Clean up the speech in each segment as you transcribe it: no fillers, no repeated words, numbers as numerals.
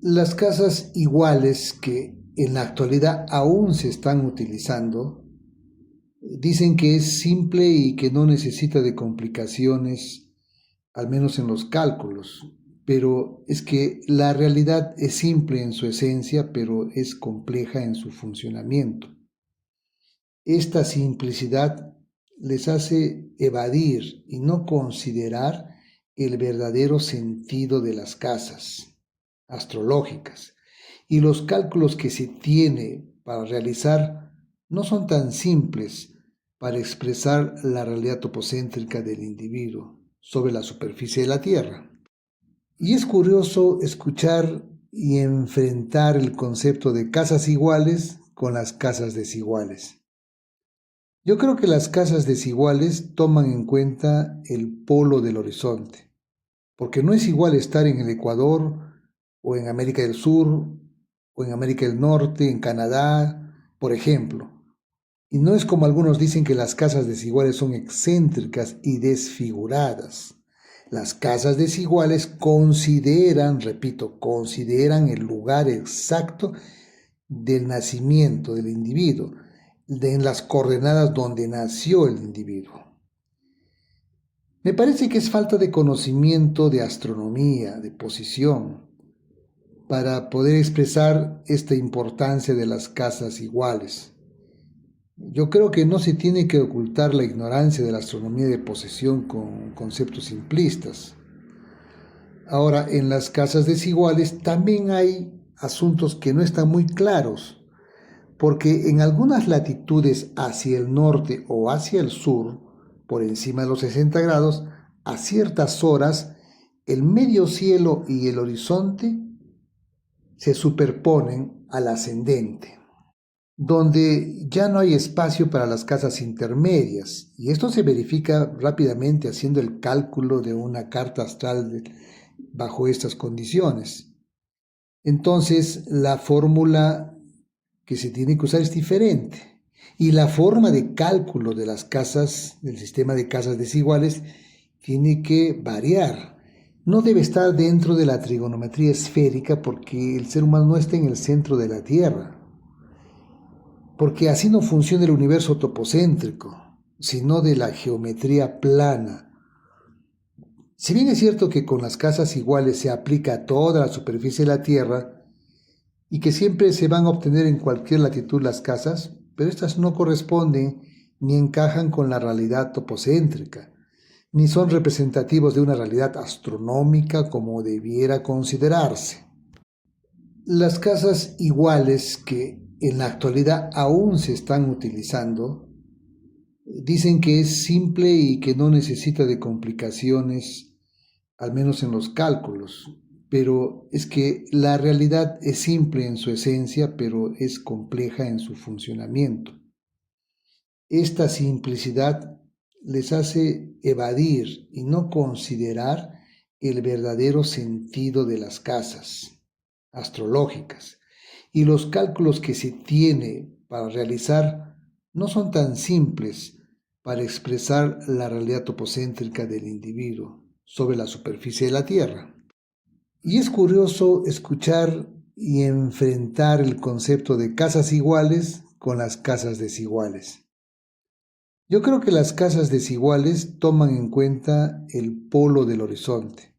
Las casas iguales que en la actualidad aún se están utilizando dicen que es simple y que no necesita de complicaciones, al menos en los cálculos, pero es que la realidad es simple en su esencia, pero es compleja en su funcionamiento. Esta simplicidad les hace evadir y no considerar el verdadero sentido de las casas astrológicas, y los cálculos que se tiene para realizar no son tan simples para expresar la realidad topocéntrica del individuo sobre la superficie de la Tierra. Y es curioso escuchar y enfrentar el concepto de casas iguales con las casas desiguales. Yo creo que las casas desiguales toman en cuenta el polo del horizonte, porque no es igual estar en el Ecuador o en América del Sur o en América del Norte, en Canadá, por ejemplo. Y no es como algunos dicen que las casas desiguales son excéntricas y desfiguradas. Las casas desiguales consideran, repito, consideran el lugar exacto del nacimiento del individuo, en las coordenadas donde nació el individuo. Me parece que es falta de conocimiento de astronomía, de posición, para poder expresar esta importancia de las casas iguales. Yo creo que no se tiene que ocultar la ignorancia de la astronomía de posesión con conceptos simplistas. Ahora, en las casas desiguales también hay asuntos que no están muy claros, porque en algunas latitudes hacia el norte o hacia el sur, por encima de los 60 grados, a ciertas horas, el medio cielo y el horizonte se superponen al ascendente, donde ya no hay espacio para las casas intermedias, y esto se verifica rápidamente haciendo el cálculo de una carta astral bajo estas condiciones. Entonces, la fórmula que se tiene que usar es diferente, y la forma de cálculo de las casas, del sistema de casas desiguales, tiene que variar. No debe estar dentro de la trigonometría esférica porque el ser humano no está en el centro de la Tierra, porque así no funciona el universo topocéntrico, sino de la geometría plana. Si bien es cierto que con las casas iguales se aplica a toda la superficie de la Tierra y que siempre se van a obtener en cualquier latitud las casas, pero estas no corresponden ni encajan con la realidad topocéntrica, ni son representativos de una realidad astronómica como debiera considerarse. Las casas iguales que en la actualidad aún se están utilizando dicen que es simple y que no necesita de complicaciones, al menos en los cálculos, pero es que la realidad es simple en su esencia, pero es compleja en su funcionamiento. Esta simplicidad les hace evadir y no considerar el verdadero sentido de las casas astrológicas, y los cálculos que se tiene para realizar no son tan simples para expresar la realidad topocéntrica del individuo sobre la superficie de la Tierra. Y es curioso escuchar y enfrentar el concepto de casas iguales con las casas desiguales. Yo creo que las casas desiguales toman en cuenta el polo del horizonte,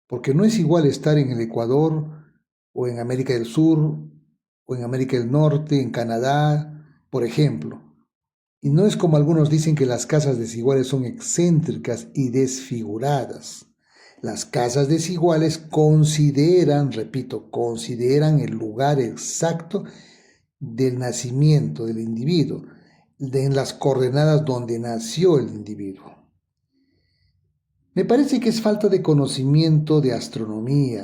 porque no es igual estar en el Ecuador o en América del Sur o en América del Norte, en Canadá, por ejemplo. Y no es como algunos dicen que las casas desiguales son excéntricas y desfiguradas. Las casas desiguales consideran, repito, consideran el lugar exacto del nacimiento del individuo, en las coordenadas donde nació el individuo. Me parece que es falta de conocimiento de astronomía,